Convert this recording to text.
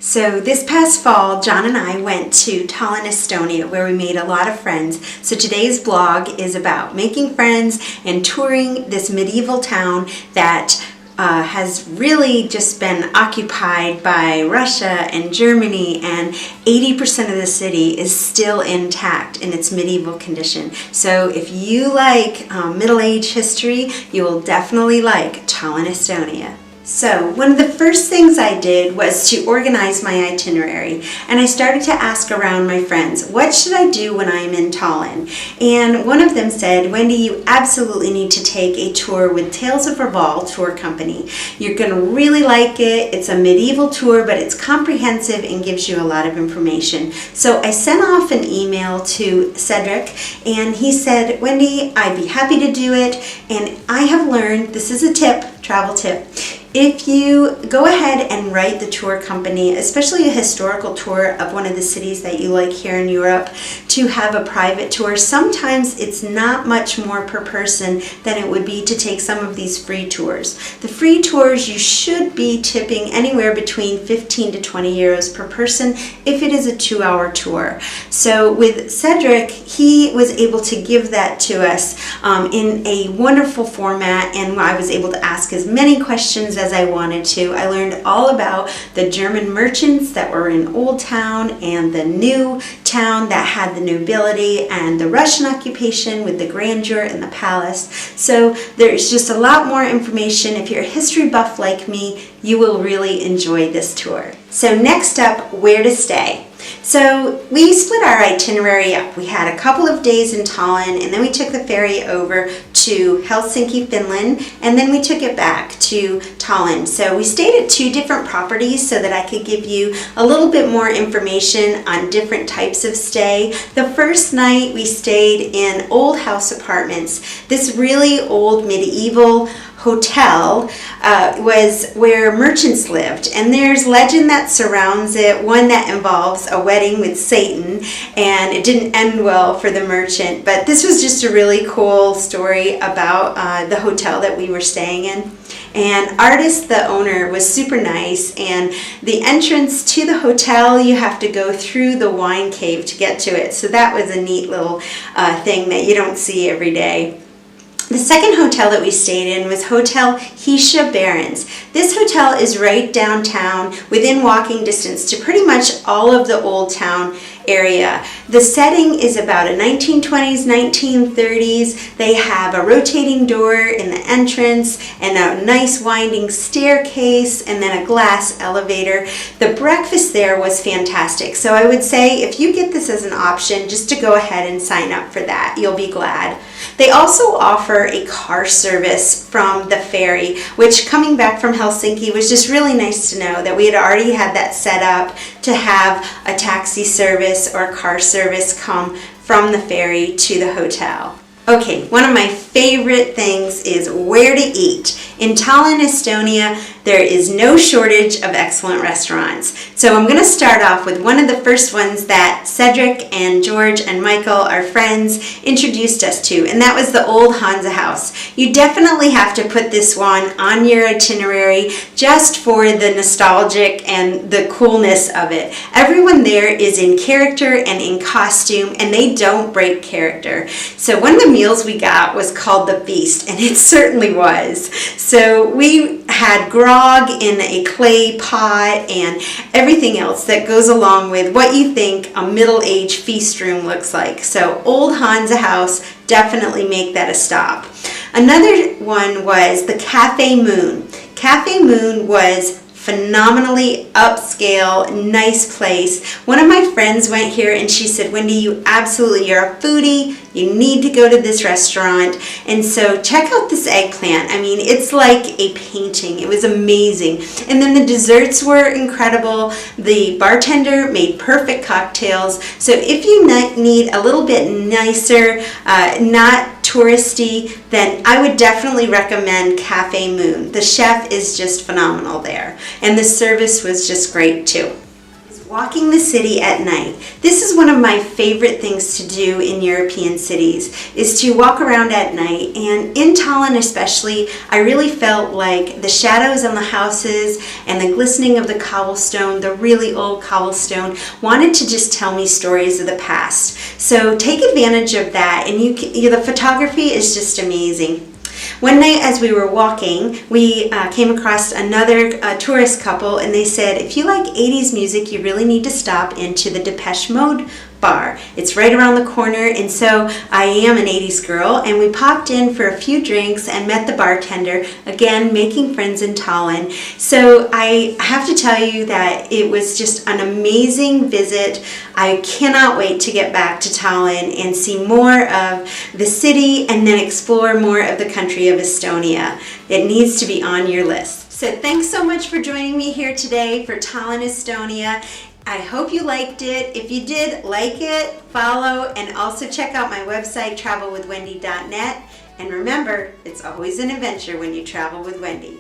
So this past fall, John and I went to Tallinn, Estonia, where we made a lot of friends. So today's vlog is about making friends and touring this medieval town that has really just been occupied by Russia and Germany, and 80% of the city is still intact in its medieval condition. So if you like Middle Age history, you will definitely like Tallinn, Estonia. So one of the first things I did was to organize my itinerary, and I started to ask around my friends, what should I do when I'm in Tallinn? And one of them said, Wendy, you absolutely need to take a tour with Tales of Reval Tour Company. You're going to really like it. It's a medieval tour, but it's comprehensive and gives you a lot of information. So I sent off an email to Cedric, and he said, Wendy, I'd be happy to do it. And I have learned, this is a tip, travel tip, if you go ahead and write the tour company, especially a historical tour of one of the cities that you like here in Europe, to have a private tour, sometimes it's not much more per person than it would be to take some of these free tours. The free tours, you should be tipping anywhere between 15 to 20 euros per person if it is a 2-hour tour. So with Cedric, he was able to give that to us in a wonderful format, and I was able to ask as many questions as I wanted to. I learned all about the German merchants that were in Old Town and the new town that had the nobility, and the Russian occupation with the grandeur and the palace. So there's just a lot more information. If you're a history buff like me, you will really enjoy this tour. So next up, where to stay. So we split our itinerary up. We had a couple of days in Tallinn, and then we took the ferry over to Helsinki, Finland, and then we took it back to Tallinn. So we stayed at 2 different properties so that I could give you a little bit more information on different types of stay. The first night we stayed in old house apartments. This really old medieval hotel was where merchants lived, and there's legend that surrounds it, one that involves a wedding with Satan, and it didn't end well for the merchant. But this was just a really cool story about the hotel that we were staying in. And Artis, the owner, was super nice, and the entrance to the hotel, you have to go through the wine cave to get to it. So that was a neat little thing that you don't see every day. The second hotel that we stayed in was Hotel Hesha Barons. This hotel is right downtown, within walking distance to pretty much all of the Old Town area. The setting is about a 1920s, 1930s. They have a rotating door in the entrance and a nice winding staircase and then a glass elevator. The breakfast there was fantastic. So I would say if you get this as an option, just to go ahead and sign up for that. You'll be glad. They also offer a car service from the ferry, which coming back from Helsinki was just really nice to know that we had already had that set up to have a taxi service or a car service come from the ferry to the hotel. Okay, one of my favorite things is where to eat. In Tallinn, Estonia, there is no shortage of excellent restaurants. So I'm going to start off with one of the first ones that Cedric and George and Michael, our friends, introduced us to, and that was the Old Hansa House. You definitely have to put this one on your itinerary just for the nostalgic and the coolness of it. Everyone there is in character and in costume, and they don't break character. So one of the meals we got was called the Feast, and it certainly was. So we had grog in a clay pot and everything else that goes along with what you think a middle-aged feast room looks like. So Old Hansa House, definitely make that a stop. Another one was the Cafe Moon. Cafe Moon was phenomenally upscale, nice place. One of my friends went here and she said, Wendy, you're a foodie. You need to go to this restaurant. And so check out this eggplant. I mean, it's like a painting. It was amazing. And then the desserts were incredible. The bartender made perfect cocktails. So if you need a little bit nicer, not touristy, then I would definitely recommend Cafe Moon. The chef is just phenomenal there, and the service was just great too. Walking the city at night. This is one of my favorite things to do in European cities, is to walk around at night. And in Tallinn especially, I really felt like the shadows on the houses and the glistening of the cobblestone, the really old cobblestone, wanted to just tell me stories of the past. So take advantage of that, and the photography is just amazing. One night as we were walking, we came across another tourist couple, and they said, if you like 80s music, you really need to stop into the Depeche Mode bar. It's right around the corner, and so I am an 80s girl, and we popped in for a few drinks and met the bartender, again making friends in Tallinn. So I have to tell you that it was just an amazing visit. I cannot wait to get back to Tallinn and see more of the city and then explore more of the country of Estonia. It needs to be on your list. So thanks so much for joining me here today for Tallinn, Estonia. I hope you liked it. If you did, like it, follow, and also check out my website, travelwithwendy.net. And remember, it's always an adventure when you travel with Wendy.